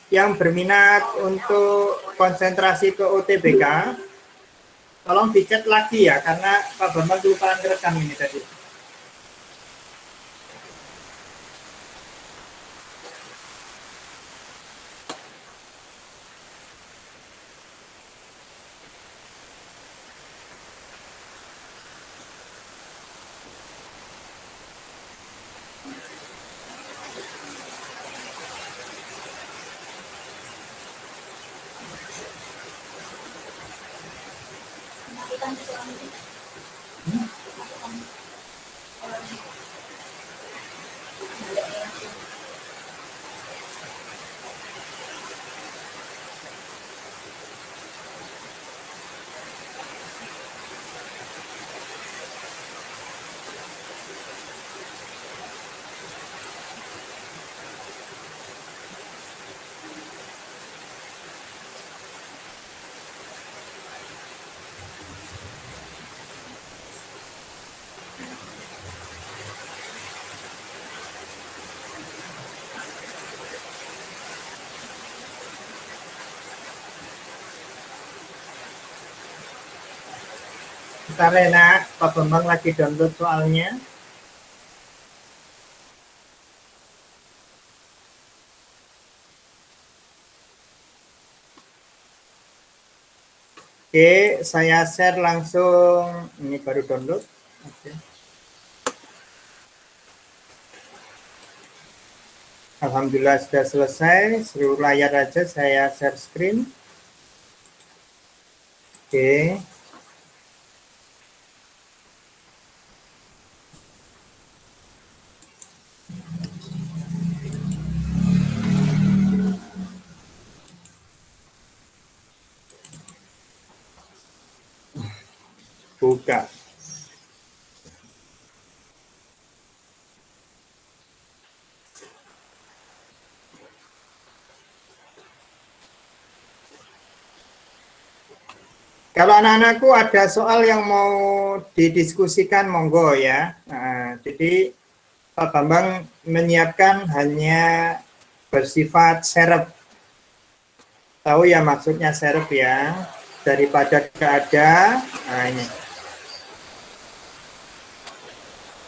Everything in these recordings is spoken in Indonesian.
yang berminat untuk konsentrasi ke UTBK, tolong dicat lagi ya, karena Pak Bambang kelupaan rekam ini tadi. Bentar Rena, Pak Bambang lagi download soalnya. Oke, saya share langsung. Ini baru download. Oke. Alhamdulillah sudah selesai. Seluruh layar aja saya share screen. Oke. Buka. Kalau anak-anakku ada soal yang mau didiskusikan, monggo ya. Nah, jadi Pak Bambang menyiapkan hanya bersifat serep. Tahu ya maksudnya serep ya, daripada tidak ada. Nah ini.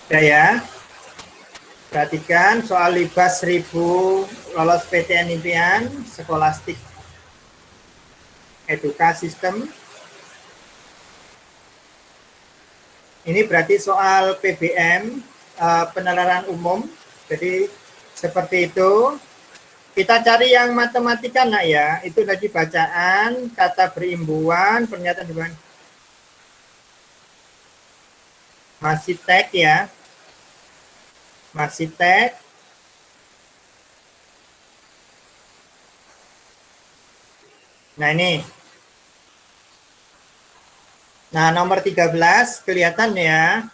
Ya, perhatikan soal libas 1000 lolos PTN impian skolastik edukasi sistem. Ini berarti soal PBM, penalaran umum. Jadi seperti itu. Kita cari yang matematika nak ya. Itu tadi bacaan, kata berimbuan, pernyataan hubungan. Masih tag ya. Masih tag. Nah ini. Nah nomor 13 kelihatan ya.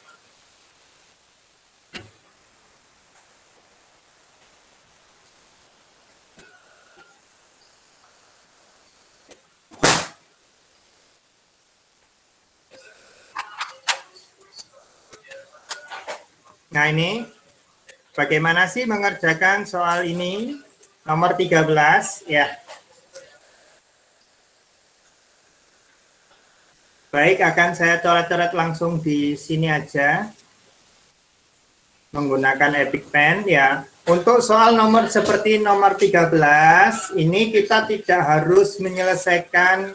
Nah ini. Bagaimana sih mengerjakan soal ini? Nomor 13 ya. Baik, akan saya coret-coret langsung di sini aja. Menggunakan Epic Pen ya. Untuk soal nomor seperti nomor 13, ini kita tidak harus menyelesaikan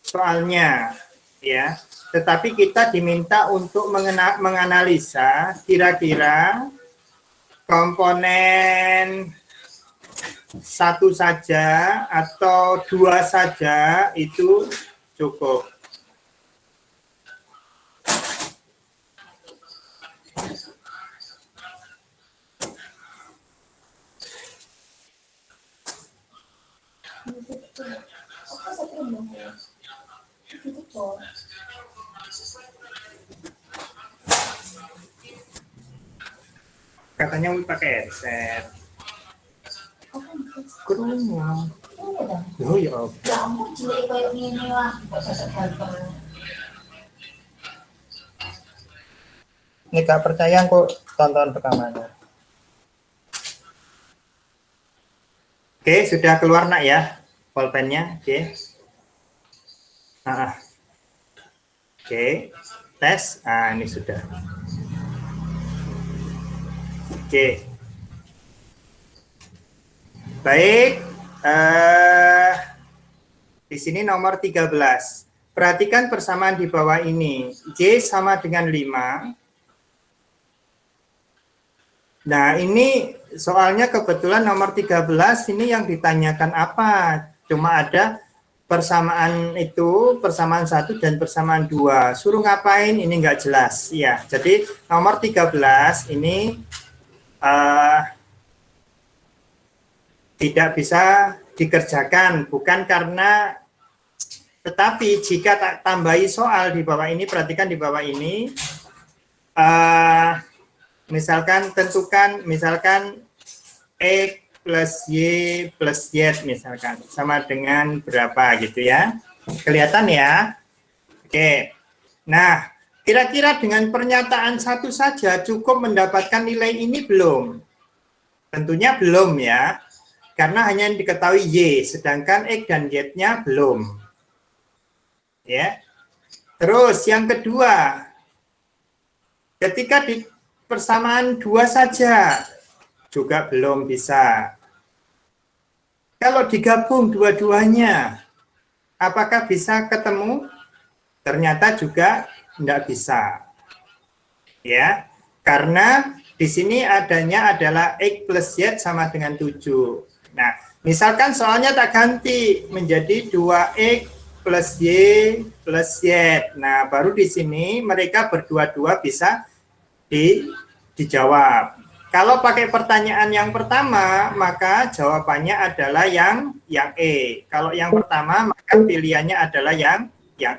soalnya ya. Tetapi kita diminta untuk menganalisa kira-kira komponen satu saja atau dua saja itu cukup. Katanya mau pakai headset. Kerungu. Oh ya. Ini gak percaya kok tonton rekamannya. Oke, sudah keluar nak ya pulpennya. Oke. Oke, tes. Ini sudah. Oke. Baik. Di sini nomor 13. Perhatikan persamaan di bawah ini. J sama dengan 5. Nah, ini soalnya kebetulan nomor 13 ini yang ditanyakan apa? Cuma ada persamaan itu, persamaan 1 dan persamaan 2. Suruh ngapain? Ini nggak jelas. Ya, jadi nomor 13 ini tidak bisa dikerjakan, bukan karena, tetapi jika tak tambahi soal di bawah ini, perhatikan di bawah ini, misalkan tentukan, misalkan X plus Y plus Z misalkan, sama dengan berapa gitu ya. Kelihatan ya? Oke. Nah, kira-kira dengan pernyataan satu saja cukup mendapatkan nilai ini belum? Tentunya belum ya, karena hanya diketahui Y, sedangkan X dan Z-nya belum. Ya. Terus yang kedua, ketika di persamaan 2 saja juga belum bisa. Kalau digabung dua-duanya, apakah bisa ketemu? Ternyata juga tidak bisa. Ya, karena di sini adanya adalah X plus Z sama dengan 7. Nah, misalkan soalnya tak ganti menjadi 2X plus Y plus Z. Nah, baru di sini mereka berdua-dua bisa dijawab. Kalau pakai pertanyaan yang pertama, maka jawabannya adalah yang E. Kalau yang pertama, maka pilihannya adalah yang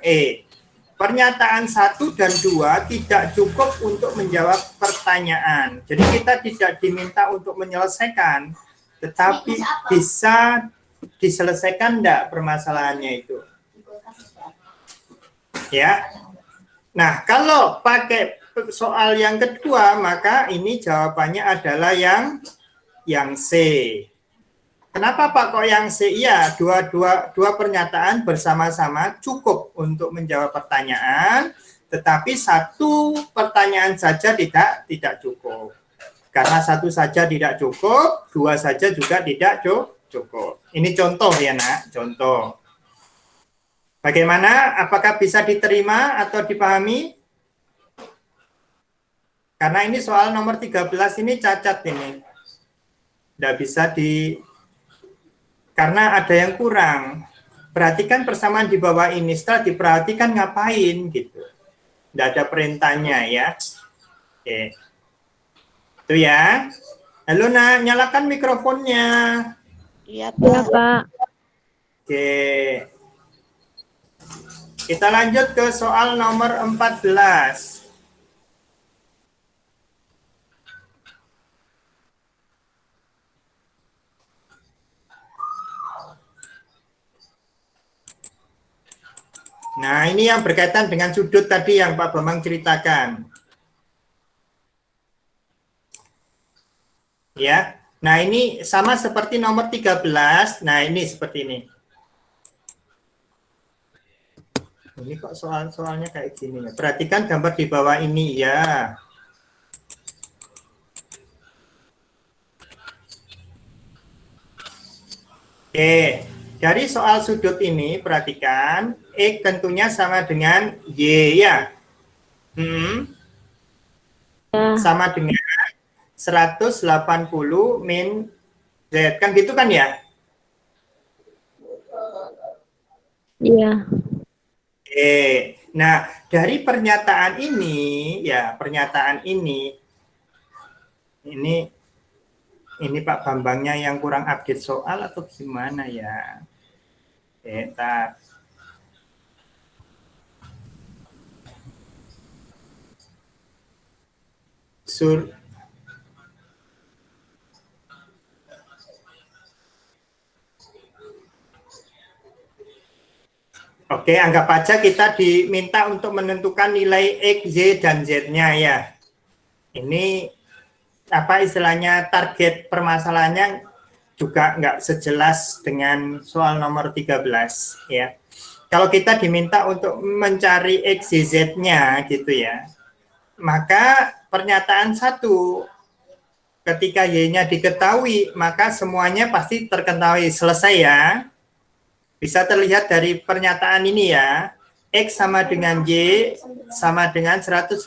E. Pernyataan 1 dan 2 tidak cukup untuk menjawab pertanyaan. Jadi kita tidak diminta untuk menyelesaikan, tetapi bisa diselesaikan enggak permasalahannya itu. Ya. Nah, kalau pakai soal yang kedua, maka ini jawabannya adalah yang C. Kenapa Pak kok yang C? Iya, dua pernyataan bersama-sama cukup untuk menjawab pertanyaan, tetapi satu pertanyaan saja tidak cukup. Karena satu saja tidak cukup, dua saja juga tidak cukup. Ini contoh ya nak, contoh. Bagaimana? Apakah bisa diterima atau dipahami? Karena ini soal nomor 13 ini cacat ini. Tidak bisa karena ada yang kurang. Perhatikan persamaan di bawah ini. Setelah diperhatikan ngapain gitu. Tidak ada perintahnya ya. Oke. Itu ya. Halo nak, nyalakan mikrofonnya. Iya Pak. Oke. Kita lanjut ke soal nomor 14. Nah, ini yang berkaitan dengan sudut tadi yang Pak Bambang ceritakan. Ya. Nah, ini sama seperti nomor 13. Nah, ini seperti ini. Ini kok soalnya kayak gini ya. Perhatikan gambar di bawah ini ya. Oke, dari soal sudut ini perhatikan X tentunya sama dengan Y ya. Sama dengan 180 min Z. Kan gitu kan ya? Iya. Oke. Nah, dari pernyataan ini ya, pernyataan ini Pak Bambangnya yang kurang update soal atau gimana ya? Bentar. Oke, anggap aja kita diminta untuk menentukan nilai X, Y, dan Z-nya ya. Ini apa istilahnya target permasalahannya juga nggak sejelas dengan soal nomor 13 ya. Kalau kita diminta untuk mencari X, Y, Z-nya gitu ya, maka pernyataan satu, ketika Y-nya diketahui, maka semuanya pasti terketahui. Selesai ya. Bisa terlihat dari pernyataan ini ya. X sama dengan Y sama dengan 180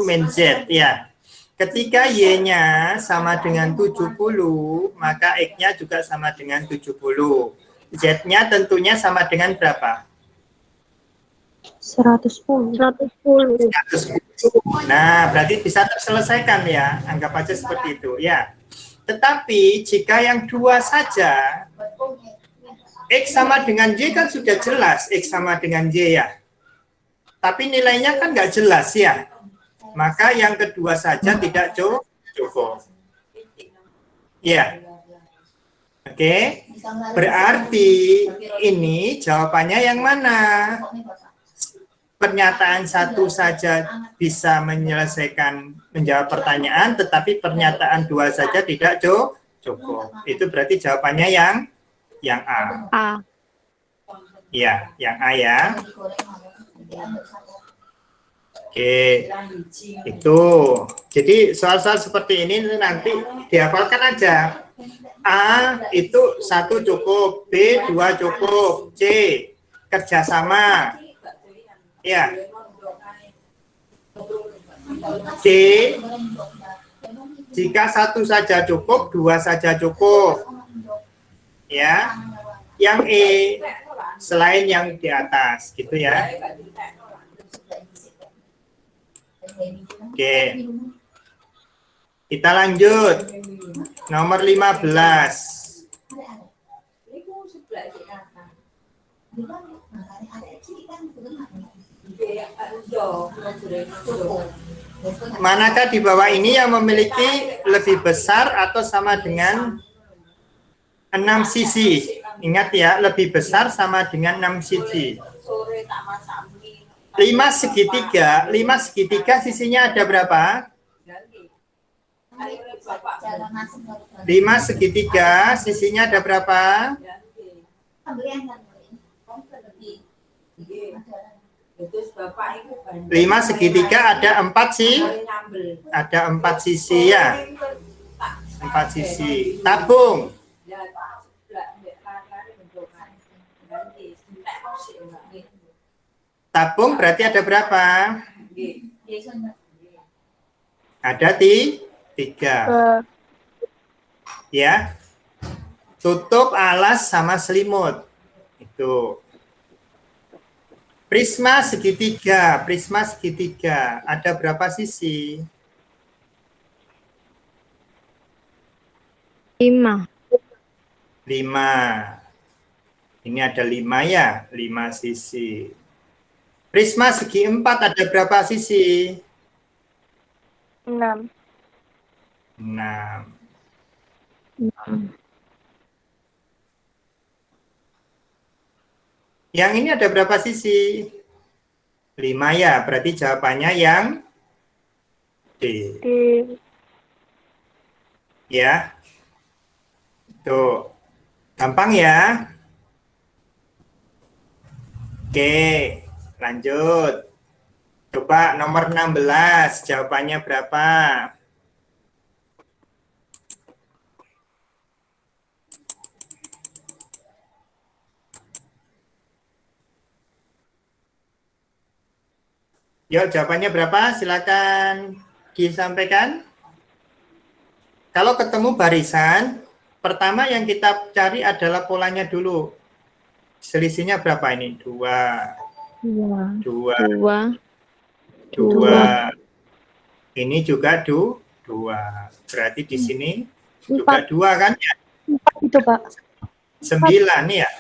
min Z ya. Ketika Y-nya sama dengan 70, maka X-nya juga sama dengan 70. Z-nya tentunya sama dengan berapa? 110. 110. Nah, berarti bisa terselesaikan ya. Anggap aja seperti itu ya. Tetapi jika yang dua saja, X sama dengan Y kan sudah jelas X sama dengan Y ya. Tapi nilainya kan nggak jelas ya. Maka yang kedua saja tidak cukup. Ya. Oke. Berarti ini jawabannya yang mana? Pernyataan satu saja bisa menyelesaikan menjawab pertanyaan, tetapi pernyataan dua saja tidak cukup. Itu berarti jawabannya yang A. A. Ya, yang A ya. Oke, itu. Jadi soal-soal seperti ini nanti dihafalkan aja. A itu 1 cukup, B 2 cukup, C kerjasama. Ya. D jika 1 saja cukup, 2 saja cukup. Ya. Yang E selain yang di atas, gitu ya. Oke. Kita lanjut. Nomor 15. Manakah di bawah ini yang memiliki lebih besar atau sama dengan 6 sisi? Ingat ya, lebih besar sama dengan 6 sisi. 5 segitiga sisinya ada berapa? 5 segitiga sisinya ada berapa? 5 segitiga ada 4 sih. Ada 4 sisi ya. 4 sisi. Tabung. Tabung berarti ada berapa? Ada 3. Ya. Tutup, alas, sama selimut. Itu. Prisma segitiga. Prisma segitiga. Ada berapa sisi? 5. 5. Ini ada 5 ya. 5 sisi. Prisma segi 4 ada berapa sisi? 6. 6. Yang ini ada berapa sisi? 5 ya, berarti jawabannya yang D. Ya. Tuh. Gampang ya. Oke, lanjut. Coba nomor 16, jawabannya berapa? Yuk, jawabannya berapa? Silakan disampaikan. Kalau ketemu barisan, pertama yang kita cari adalah polanya dulu. Selisihnya berapa ini? 2. 2. Ini juga 2. Berarti di sini juga 2 kan ya? 4 itu, Pak. 9 nih ya.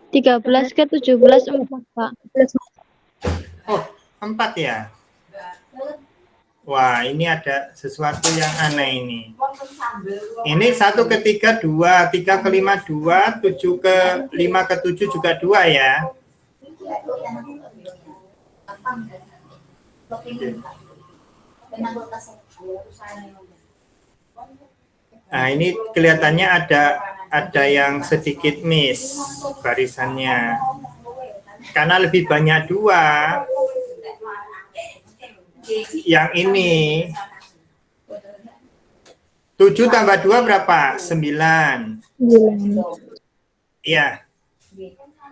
13 ke 17 4, Pak. Oh, 4 ya. Wah, ini ada sesuatu yang aneh ini. Ini 1 ke 3 2, 3 ke 5 2, 7 ke 5 ke 7 juga 2 ya. Nah, ini kelihatannya ada yang sedikit miss barisannya. Karena lebih banyak 2. Yang ini 7 tambah 2 berapa? 9. 9. Iya.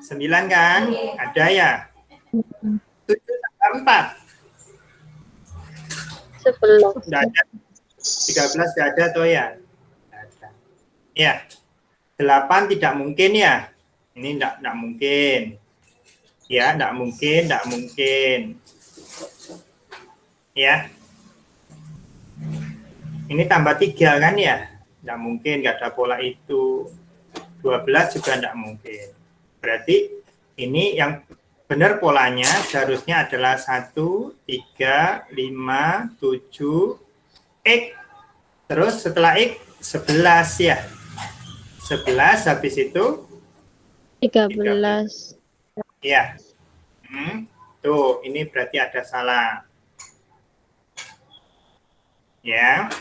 9 kan? Ada ya? 7 tambah 4. 11. Tidak ada. 13 tidak ada toh ya? Tidak ada. Ya. 8 tidak mungkin ya? Ini tidak mungkin. Ya, tidak mungkin. Ya. Ini tambah 3 kan ya? Tidak mungkin, nggak ada pola itu. 12 juga tidak mungkin. Berarti ini yang benar polanya seharusnya adalah 1, 3, 5, 7, X. Terus setelah X 11 ya. 11 habis itu 13. Ya. Tuh, ini berarti ada salah. Ya.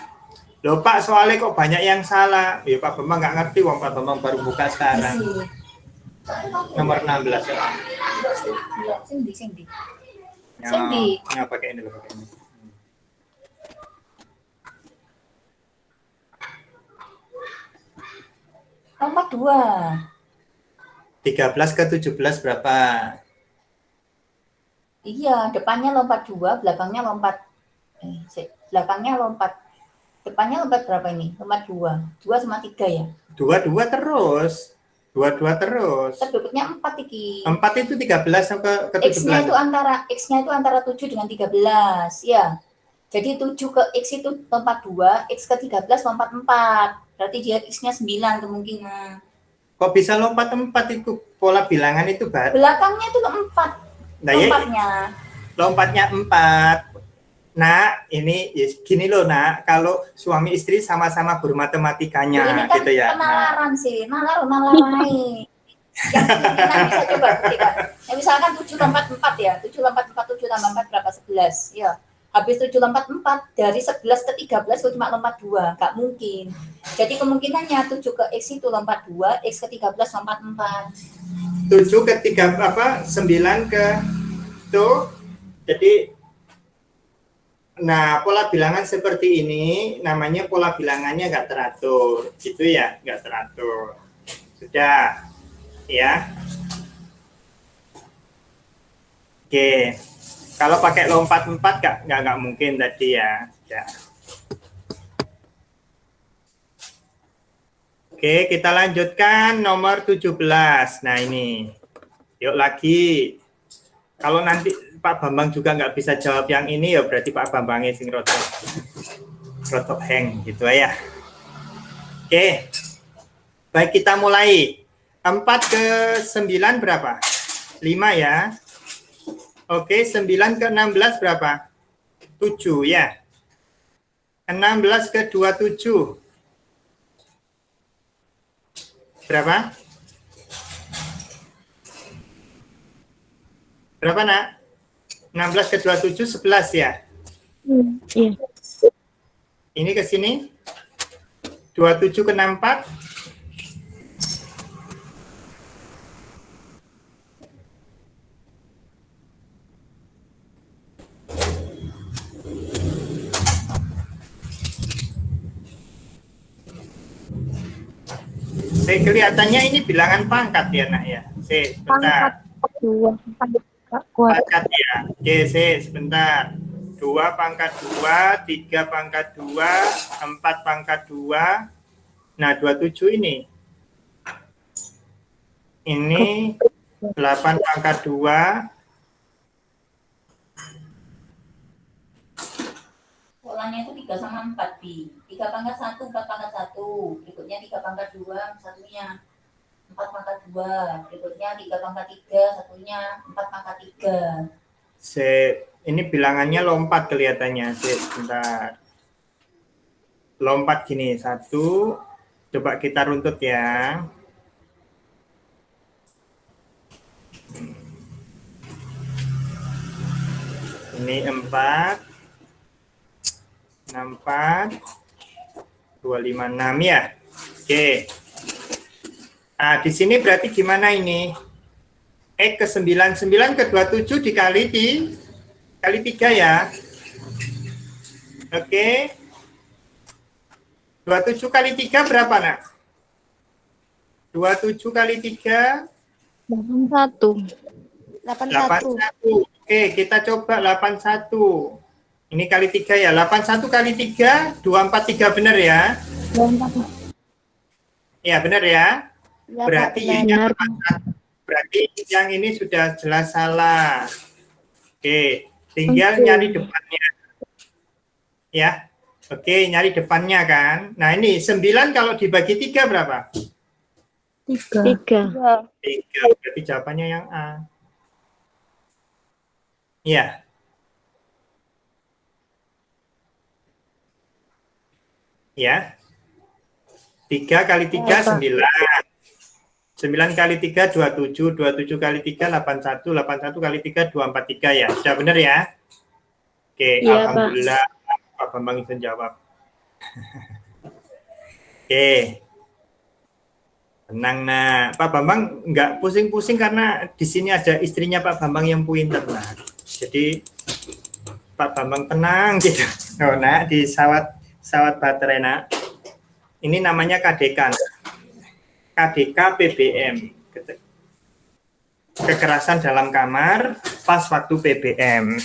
Loh Pak, soalnya kok banyak yang salah. Ya Pak Bambang nggak ngerti, Pak Bambang baru buka sekarang. Nomor 16 ya. Sindi. Ya, pakai ini. Lompat 2. 13 ke 17 berapa? Iya, depannya lompat 2, belakangnya lompat. Belakangnya lompat. Depannya lompat berapa ini? Lompat 2. 2 sama 3 ya? 2 terus. 2 terus. Tapi berikutnya 4 iki. 4 itu 13 ke 17. X-nya itu antara 7 dengan 13, ya. Jadi 7 ke X itu lompat 2, X ke 13 lompat 4. Berarti dia X-nya 9 kemungkinan. Kok bisa lompat 4 itu? Pola bilangan itu, Mbak? Belakangnya itu 4. Nah, ya, lompatnya 4. Nah, ini ya, gini loh, Nak. Kalau suami istri sama-sama guru matematikanya, ini kan gitu ya. penalaran sih, nalar naik. Yang kemungkinan bisa coba buktikan. Ya, misalkan 7 lompat 4 ya. 7 lompat 4, 7 tambah 4 berapa? 11. Ya. Habis 7 lompat 4, dari 11 ke 13 cuma lompat 2. Nggak mungkin. Jadi kemungkinannya 7 ke X itu lompat 2, X ke 13 lompat 4. 7 ke 3, 9 ke tuh. Jadi, nah, pola bilangan seperti ini namanya pola bilangannya nggak teratur. Gitu ya, nggak teratur. Sudah. Ya. Oke. Kalau pakai lompat 4 nggak mungkin tadi ya. Ya. Oke, kita lanjutkan nomor 17. Nah, ini. Yuk lagi. Kalau nanti Pak Bambang juga nggak bisa jawab yang ini, ya berarti Pak Bambangnya sing rotok hang gitu ya. Oke. Baik, kita mulai. 4 ke 9 berapa? 5 ya. Oke, 9 ke 16 berapa? 7 ya. 16 ke 27. Berapa? Berapa, Nak? 16 ke 27, 11 ya? Iya. Ini ke sini. 27 ke 64. Kelihatannya ini bilangan pangkat ya, Nak ya. Sebentar. Pangkat 2. Pangkat ya. Oke, sebentar. 2 pangkat 2, 3 pangkat 2, 4 pangkat 2. Nah, 27 ini. Ini 8 pangkat 2. Polanya itu 3 sama 4, Bi. 3 pangkat 1, 4 pangkat 1. Berikutnya 3 pangkat 2, satunya 4 pangkat 2. Berikutnya 3 pangkat 3, satunya 4 pangkat 3. Ini bilangannya lompat kelihatannya. Sebentar. Lompat gini. 1. Coba kita runtut ya. Ini 4. 64. 256 ya. Oke. Nah, di sini berarti gimana ini? X ke 9, 9 ke 27 dikali kali 3 ya. Oke. 27 kali 3 berapa, Nak? 27 kali 3 81. 81. Oke, kita coba 81. Ini kali 3 ya. 81 kali 3 243 benar ya? 24. Iya, benar ya? Ya, Berarti Pak, ini Benar. berarti yang ini sudah jelas salah. Oke, tinggal nyari depannya. Ya. Oke, nyari depannya kan. Nah, ini 9 kalau dibagi 3 berapa? 3. 3. Berarti jawabannya yang A. Iya. Ya. 3 kali 3 9. 9 kali 3 27, 27 kali 3 81, 81 kali 3 243 ya. Sudah benar ya? Oke, Iya, Pak. alhamdulillah Pak Bambang bisa jawab. Oke. Tenang, nah. Pak Bambang nggak pusing-pusing karena di sini ada istrinya Pak Bambang yang pintar, nah. Jadi Pak Bambang tenang gitu. Oh, nah, di sawat baterai, nak. Ini namanya KDK. KDK PBM. Kekerasan dalam kamar pas waktu PBM.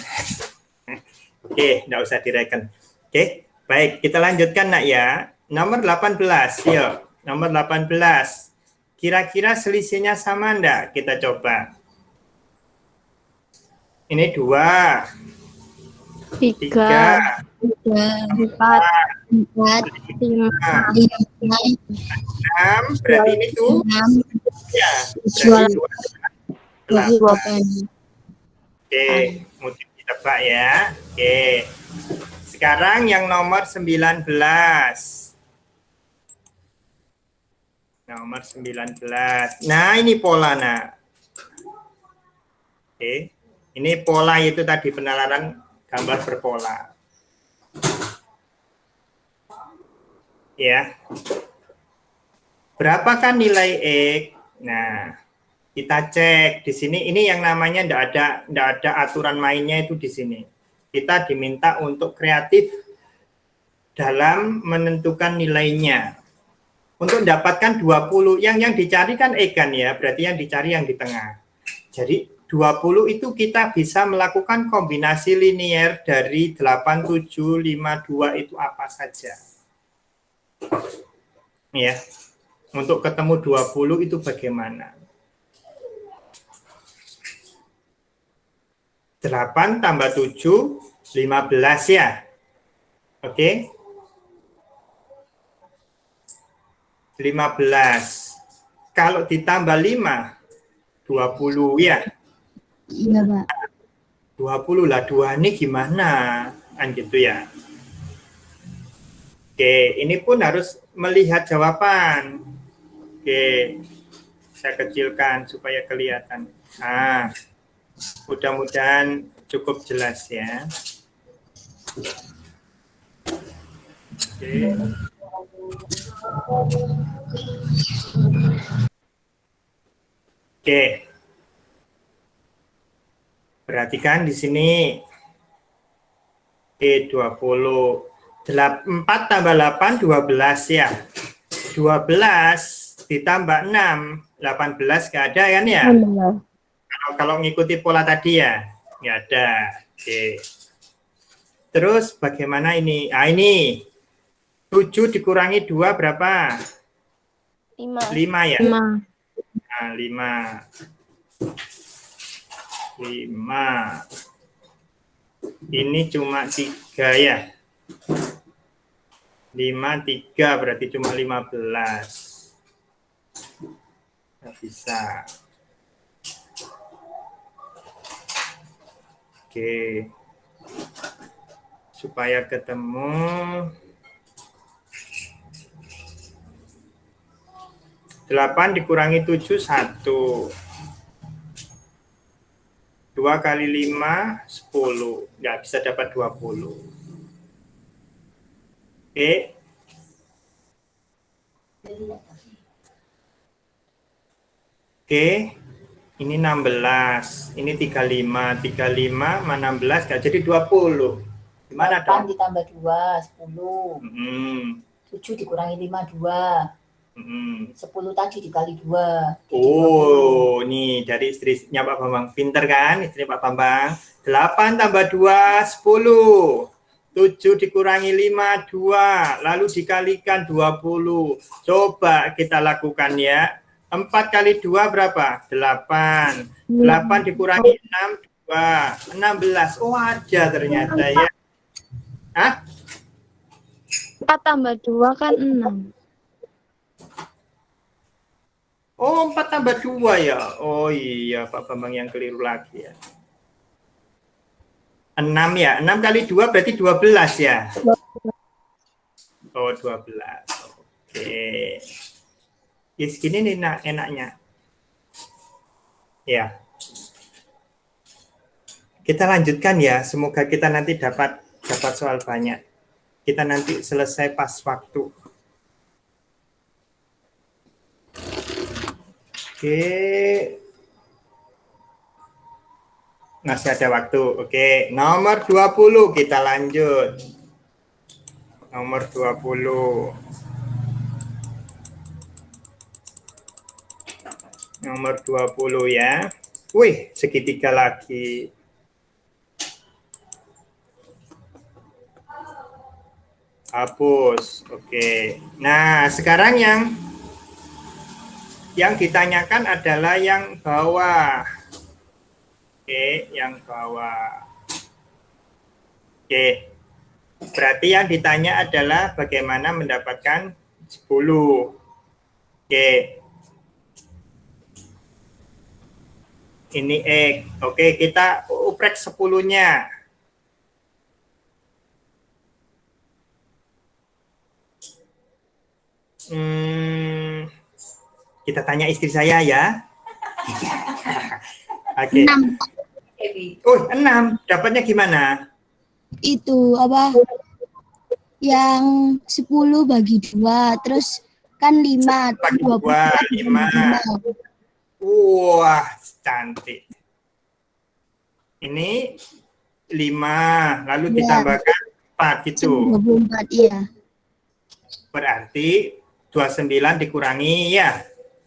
Oke, enggak usah direken. Oke, baik, kita lanjutkan, Nak ya. Nomor 18, yuk. Nomor 18. Kira-kira selisihnya sama enggak? Kita coba. Ini 2, 3, 4, 5, 6, berarti ini tuh ya, berarti 8. Oke, mungkin ditebak ya. Oke. Sekarang yang nomor 19. Nomor 19. Nah, ini pola, Nak. Oke. Ini pola itu tadi penalaran gambar berpola. Ya. Berapakah nilai X? Nah, kita cek di sini. Ini yang namanya enggak ada aturan mainnya itu di sini. Kita diminta untuk kreatif dalam menentukan nilainya. Untuk mendapatkan 20, yang dicari kan X kan ya, berarti yang dicari yang di tengah. Jadi 20 itu kita bisa melakukan kombinasi linear dari 8752 itu apa saja. Ya. Untuk ketemu 20 itu bagaimana? 8 tambah 7, 15 ya. Oke. 15. Kalau ditambah 5, 20 ya. Iya, Pak. 20 lah, 2 ini gimana? Kan gitu ya. Oke, ini pun harus melihat jawaban. Oke, saya kecilkan supaya kelihatan. Nah, mudah-mudahan cukup jelas ya. Oke. Oke. Perhatikan di sini. Oke, 20. 4 tambah 8, 12 ya. 12 ditambah 6, 18 nggak ada kan ya? Kalau ngikuti pola tadi ya, nggak ada. Oke. Terus bagaimana ini? Ah, ini 7 dikurangi 2 berapa? 5 ya? 5. Nah, 5. 5. Ini cuma 3 ya. 5, 3 berarti cuma 15. Nggak bisa. Oke. Supaya ketemu 8 dikurangi 7, 1. 2 kali 5, 10. Nggak bisa dapat 20. Oke. Oke, ini 16, ini 35, 35 sama 16 gak jadi 20. Gimana 8 dong? ditambah 2, 10. Hmm, 7 dikurangi 5, 2. hmm. 10 tadi dikali 2. Oh, nih dari istrinya Pak Bambang. Pinter kan istri Pak Bambang? 8 tambah 2, 10. 7 dikurangi 5, 2. Lalu dikalikan 20. Coba kita lakukan ya. 4 kali 2 berapa? 8. 8 dikurangi 6, 2. 16. Oh, ada ternyata ya. Hah? 4 tambah 2 kan 6. Oh, 4 tambah 2 ya. Oh iya, Pak Bambang yang keliru lagi ya. 6 ya. 6 kali 2 berarti 12 ya. Oh, 12. Oke. Ya, segini nih enaknya. Ya. Kita lanjutkan ya. Semoga kita nanti dapat soal banyak. Kita nanti selesai pas waktu. Oke. Masih ada waktu. Oke, nomor 20 kita lanjut. Nomor 20. Nomor 20 ya. Wih, segitiga lagi. Hapus. Oke. Nah, sekarang yang ditanyakan adalah yang bawah. Oke, yang bawah. Oke. Berarti yang ditanya adalah bagaimana mendapatkan 10. Oke. Ini X. Oke, kita uprek 10-nya. Kita tanya istri saya ya. Oke. 6. Oh, 6. Dapatnya gimana? Itu apa? Yang 10 bagi 2, terus kan 5, Bagi 20 2, 5. Wah, cantik. Ini 5, lalu Ya. ditambahkan 4 gitu. 24, iya. Berarti 29 dikurangi ya.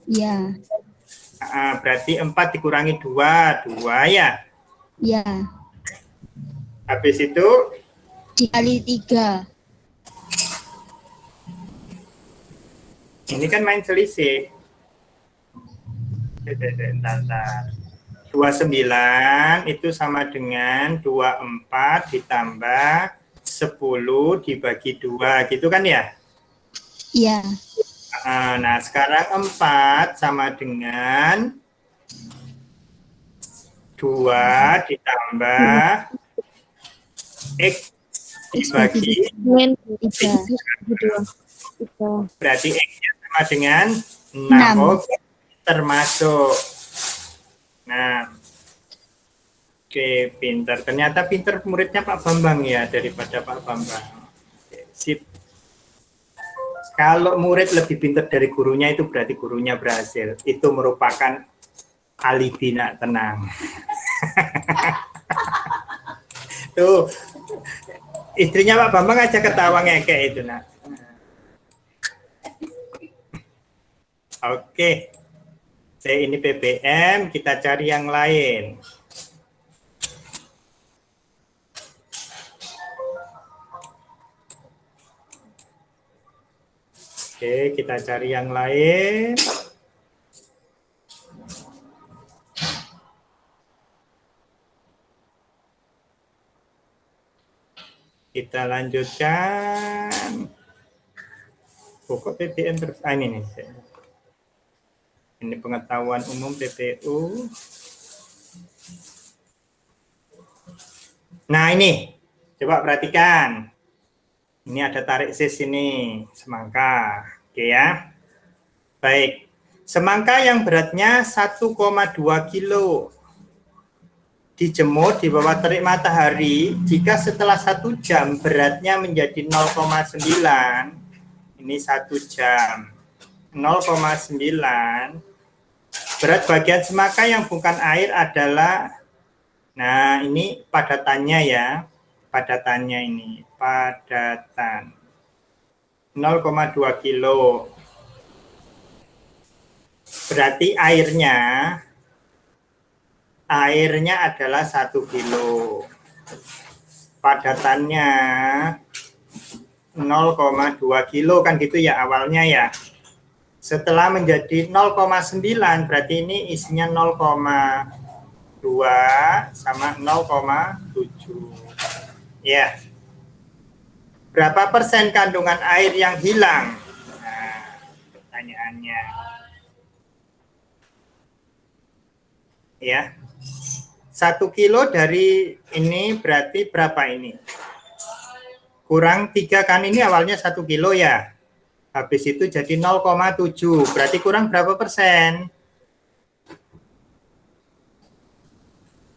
Iya. Berarti 4 dikurangi 2, 2 ya. Iya. Habis itu Dikali 3. ini kan main selisih. Bentar. 29 itu sama dengan 24 ditambah 10 dibagi 2 gitu kan ya? Iya. Nah, sekarang 4 sama dengan 2 ditambah X dibagi 3. berarti X-nya sama dengan 6. 6. Oke, termasuk. Nah, oke, pinter. Ternyata pinter muridnya Pak Bambang ya daripada Pak Bambang. Oke, sip. Kalau murid lebih pintar dari gurunya itu berarti gurunya berhasil. Itu merupakan alibi, nak, tenang. Tuh, istrinya Pak Bambang aja ketawa ngekek itu, nak. Oke. Ini PPM, kita cari yang lain. Oke, kita cari yang lain. Kita lanjutkan. Pokok PPM terus. Ini nih. Ini pengetahuan umum PPU. Nah, ini. Coba perhatikan. Ini ada tarik sis ini, semangka. Oke ya. Baik. Semangka yang beratnya 1,2 kilo dijemur di bawah terik matahari, jika setelah 1 jam beratnya menjadi 0,9, ini 1 jam. 0,9. Berat bagian semangka yang bukan air adalah, nah ini padatannya ya, padatannya ini, padatan 0,2 kilo. Berarti airnya adalah 1 kilo. Padatannya 0,2 kilo kan gitu ya awalnya ya. Setelah menjadi 0,9 berarti ini isinya 0,2 sama 0,7. Ya. Berapa persen kandungan air yang hilang? Nah, pertanyaannya. Ya. 1 kilo dari ini berarti berapa ini? Kurang 3 kan, ini awalnya 1 kilo ya. Habis itu jadi 0,7. Berarti kurang berapa persen?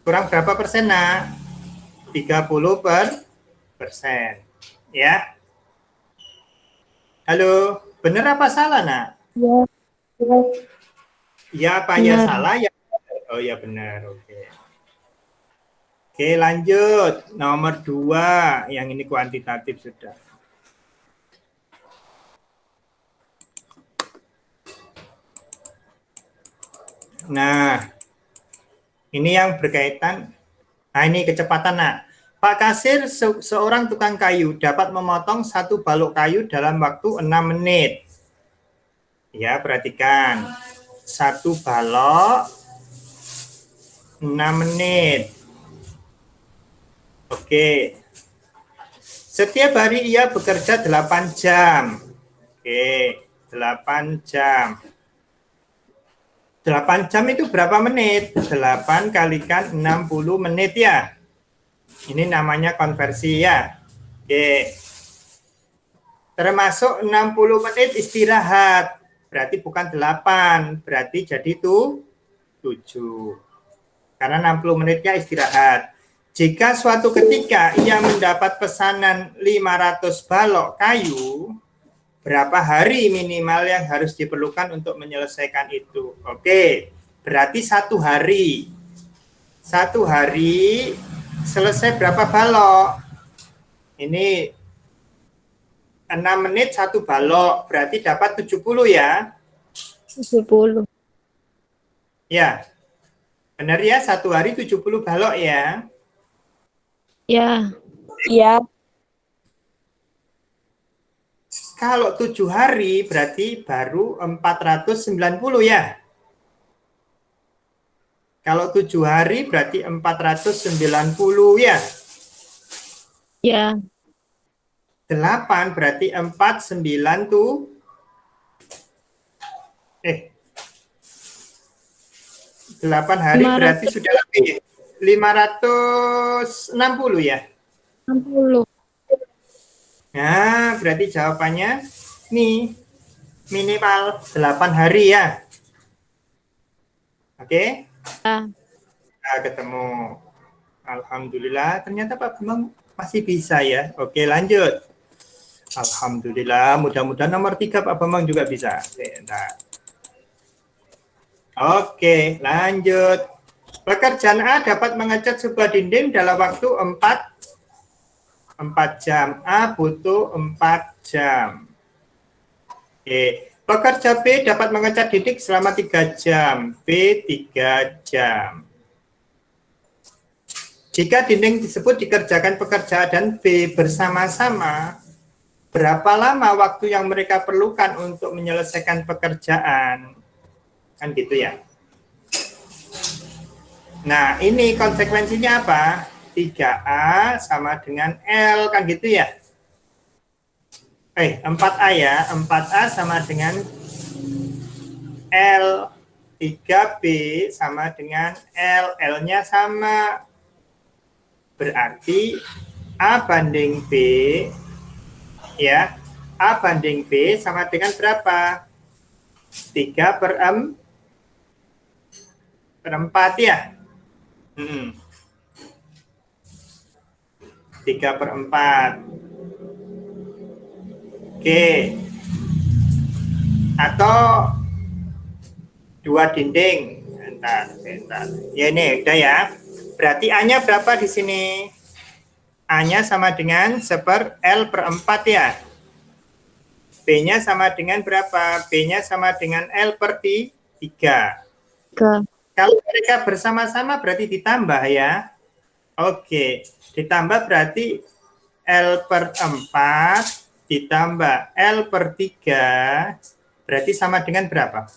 Kurang berapa persen, nak? 30%. Ya. Halo, benar apa salah, nak? Ya. Ya apa ya Benar. salah ya? Oh ya benar, oke. Oke, lanjut. Nomor 2, yang ini kuantitatif sudah. Nah, ini yang berkaitan, nah ini kecepatan, nak. Pak Kasir, seorang tukang kayu, dapat memotong 1 balok kayu dalam waktu 6 menit. Ya, perhatikan. 1 balok, 6 menit. Oke. Setiap hari ia bekerja 8 jam. Oke, 8 jam. 8 jam itu berapa menit? 8 kalikan 60 menit ya. Ini namanya konversi ya. Oke. Termasuk 60 menit istirahat. Berarti bukan 8, berarti jadi itu 7. Karena 60 menitnya istirahat. Jika suatu ketika ia mendapat pesanan 500 balok kayu, berapa hari minimal yang harus diperlukan untuk menyelesaikan itu? Oke, berarti 1 hari. 1 hari selesai berapa balok? Ini 6 menit 1 balok, berarti dapat 70 ya? 70. Ya, benar ya, 1 hari 70 balok ya? Ya. Iya. Kalau 7 hari berarti baru 490 ya? Kalau 7 hari berarti 490 ya? Ya. 8 berarti 49 tuh. 8 hari 500. berarti sudah lebih 560 ya? 60. Nah, berarti jawabannya nih minimal 8 hari ya. Oke? Ya. Nah, ketemu. Alhamdulillah, ternyata Pak Bambang masih bisa ya. Oke, lanjut. Alhamdulillah, mudah-mudahan nomor 3 Pak Bambang juga bisa. Oke, lanjut. Pekerjaan A dapat mengecat sebuah dinding dalam waktu 4 jam. A butuh 4 jam. Oke. Pekerja B dapat mengecat dinding selama 3 jam. B 3 jam. Jika dinding tersebut dikerjakan pekerja A dan B bersama-sama, berapa lama waktu yang mereka perlukan untuk menyelesaikan pekerjaan? Kan gitu ya. Nah, ini konsekuensinya apa? 3A sama dengan L, kan gitu ya? 4A ya. 4A sama dengan L. 3B sama dengan L. L-nya sama. Berarti A banding B, ya. A banding B sama dengan berapa? 3/4 ya. 3/4. Oke. atau dua dinding. Bentar. Ya ini udah ya. Berarti A-nya berapa di sini? A-nya sama dengan 1/L/4 ya. B-nya sama dengan berapa? B-nya sama dengan L/3. Kalau mereka bersama-sama berarti ditambah ya. Oke, ditambah berarti L/4 ditambah L/3 berarti sama dengan berapa?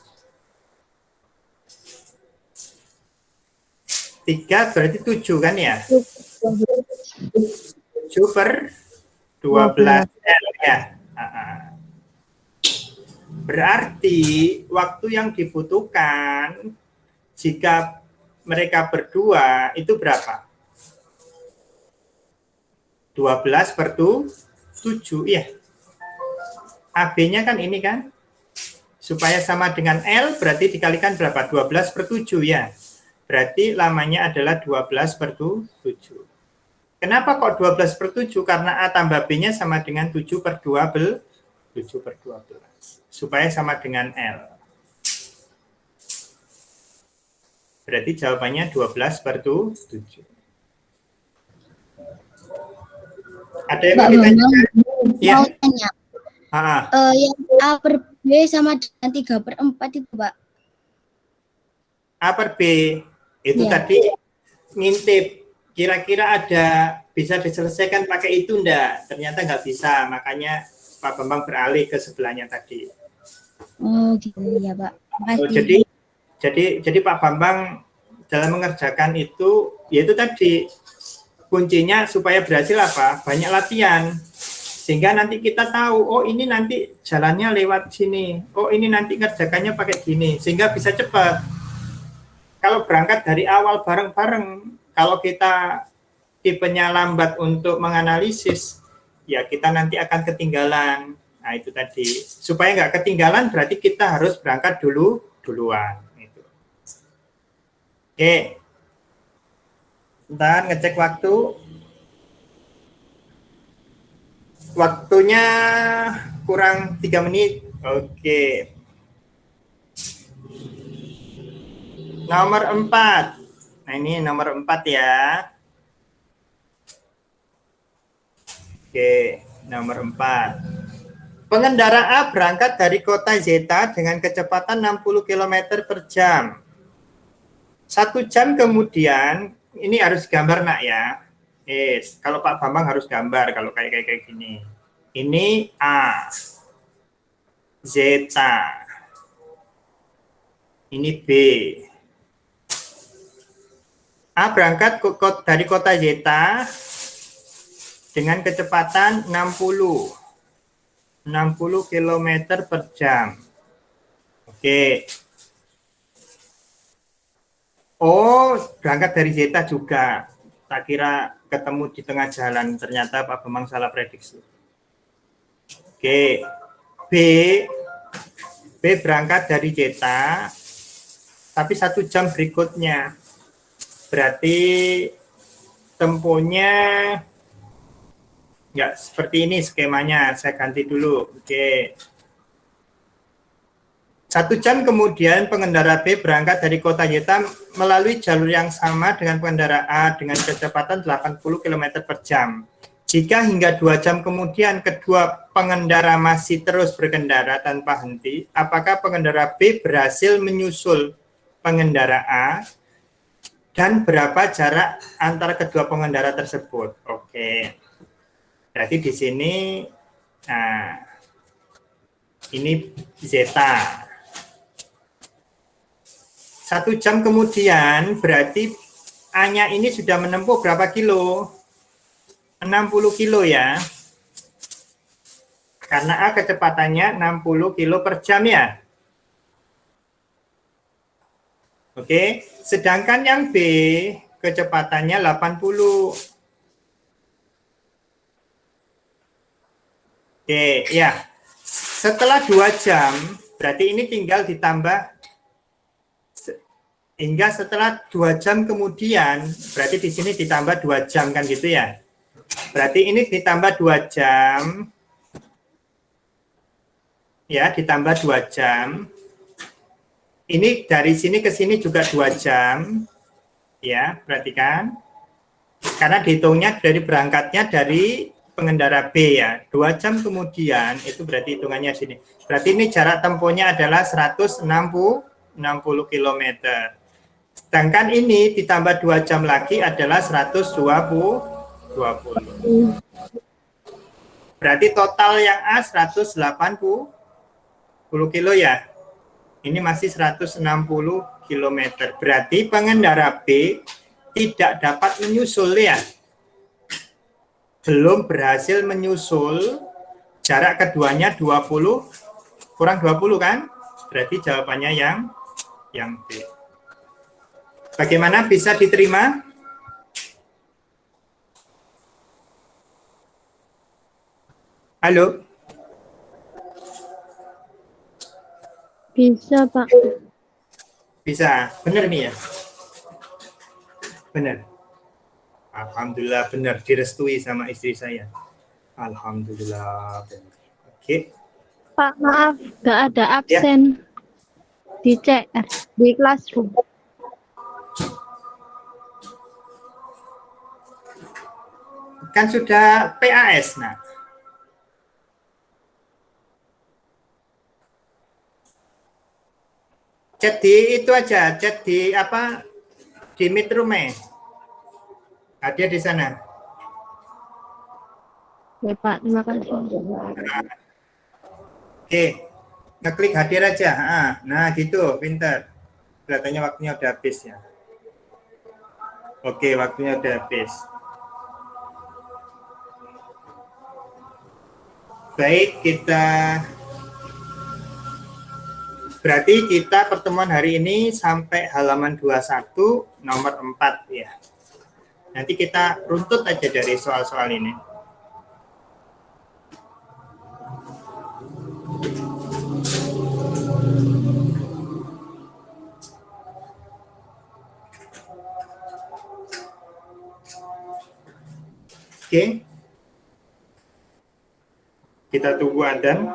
3 berarti 7 kan ya? 7/12 L ya. Berarti waktu yang dibutuhkan jika mereka berdua itu berapa? 12/7 ya. AB-nya kan ini kan. Supaya sama dengan L berarti dikalikan berapa? 12/7 ya. Berarti lamanya adalah 12/7. Kenapa kok 12/7? Karena A tambah B-nya sama dengan 7/12. Supaya sama dengan L. Berarti jawabannya 12/7. Ada yang mau ditanya? Ya. Mau tanya. Yang A per B sama dengan 3/4 itu, Pak. A per B itu Ya. tadi ngintip. Kira-kira ada bisa diselesaikan pakai itu enggak? Ternyata nggak bisa, makanya Pak Bambang beralih ke sebelahnya tadi. Oh gitu ya, Pak. Makasih. Jadi Pak Bambang dalam mengerjakan itu, yaitu tadi kuncinya supaya berhasil apa? Banyak latihan. Sehingga nanti kita tahu, oh ini nanti jalannya lewat sini, oh ini nanti ngerjakannya pakai gini, sehingga bisa cepat. Kalau berangkat dari awal bareng-bareng, kalau kita tipenya lambat untuk menganalisis, ya kita nanti akan ketinggalan. Nah itu tadi, supaya nggak ketinggalan berarti kita harus berangkat duluan. Gitu. Oke, ntar ngecek waktu. Waktunya kurang 3 menit. Oke. Nomor 4. Nah ini nomor 4 ya. Oke, nomor 4. Pengendara A berangkat dari kota Zeta dengan kecepatan 60 km per jam. 1 jam kemudian, ini harus gambar nak ya. Kalau Pak Bambang harus gambar kalau kayak gini. Ini A, Zeta, ini B. A berangkat dari kota Zeta dengan kecepatan 60 km per jam. Oke. Oh, berangkat dari Zeta juga. Tak kira ketemu di tengah jalan, ternyata Pak Bambang salah prediksi. Oke, B berangkat dari Zeta, tapi 1 jam berikutnya. Berarti temponya nggak seperti ini skemanya, saya ganti dulu. Oke. 1 jam kemudian pengendara B berangkat dari kota Zeta melalui jalur yang sama dengan pengendara A dengan kecepatan 80 km per jam. Jika hingga 2 jam kemudian kedua pengendara masih terus berkendara tanpa henti, apakah pengendara B berhasil menyusul pengendara A dan berapa jarak antara kedua pengendara tersebut? Oke. Berarti di sini, nah, ini Zeta. 1 jam kemudian berarti A-nya ini sudah menempuh berapa kilo? 60 kilo ya. Karena A kecepatannya 60 kilo per jam ya. Oke, sedangkan yang B kecepatannya 80. Oke, ya. Setelah 2 jam, berarti ini tinggal ditambah hingga setelah 2 jam kemudian, berarti di sini ditambah 2 jam kan gitu ya. Berarti ini ditambah 2 jam. ya, ditambah 2 jam. Ini dari sini ke sini juga 2 jam. Ya, perhatikan. Karena dihitungnya dari berangkatnya dari pengendara B ya. 2 jam kemudian itu berarti hitungannya sini. Berarti ini jarak tempuhnya adalah 160 km. Sedangkan ini ditambah 2 jam lagi adalah 120. Berarti total yang A 180 kilo ya. Ini masih 160 km. Berarti pengendara B tidak dapat menyusul ya. Belum berhasil menyusul. Jarak keduanya 20 kurang 20 kan? Berarti jawabannya yang B. Bagaimana, bisa diterima? Halo? Bisa, Pak. Bisa. Benar nih ya? Benar. Alhamdulillah benar, direstui sama istri saya. Alhamdulillah benar. Oke. Pak, maaf, nggak ada absen di CR, di classroom. Kan sudah PAS, nah. Chat di itu aja, chat di apa? Di Meet Room-nya. Ada di sana. Oke, Pak, terima kasih. Oke, ngeklik hadir aja. Nah, gitu, pintar. Kelihatannya waktunya udah habis ya. Oke, waktunya udah habis. Baik, berarti kita pertemuan hari ini sampai halaman 21 nomor 4 ya. Nanti kita runtut aja dari soal-soal ini. Oke. Kita tunggu adzan.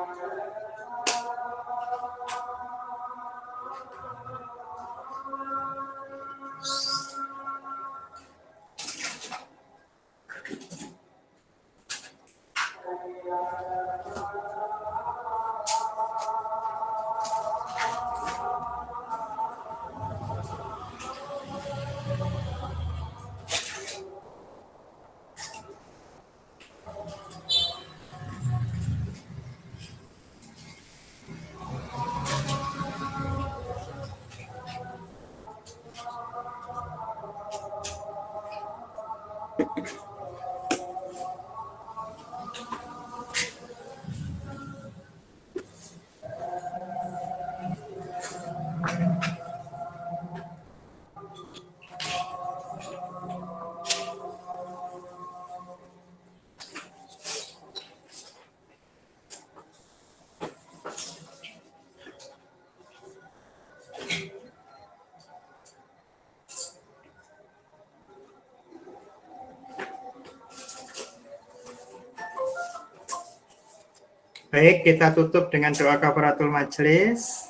Baik, kita tutup dengan doa kafaratul majelis.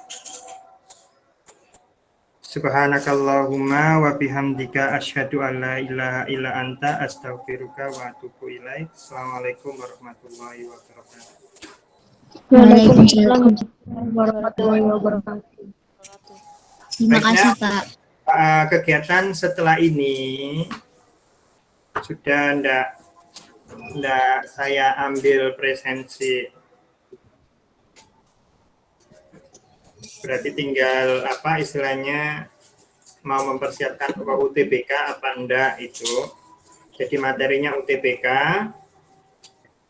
Subhanakallahumma wa bihamdika asyhadu an la ilaha illa anta astaghfiruka wa atubu ilaik. Assalamualaikum warahmatullahi wabarakatuh. Waalaikumsalam warahmatullahi wabarakatuh. Terima kasih, Pak. Kegiatan setelah ini sudah enggak saya ambil presensi. Berarti tinggal apa istilahnya mau mempersiapkan UTBK apa enggak itu. Jadi materinya UTBK.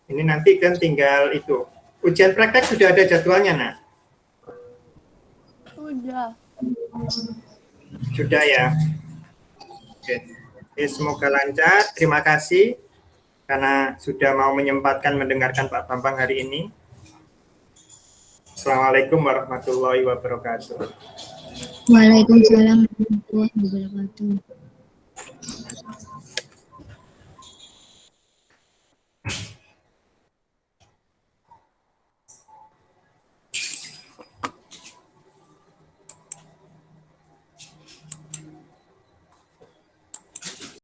Ini nanti kan tinggal itu. Ujian praktek sudah ada jadwalnya, Nak? Sudah ya. Oke. Semoga lancar. Terima kasih karena sudah mau menyempatkan mendengarkan Pak Bambang hari ini. Assalamualaikum warahmatullahi wabarakatuh. Waalaikumsalam warahmatullahi wabarakatuh.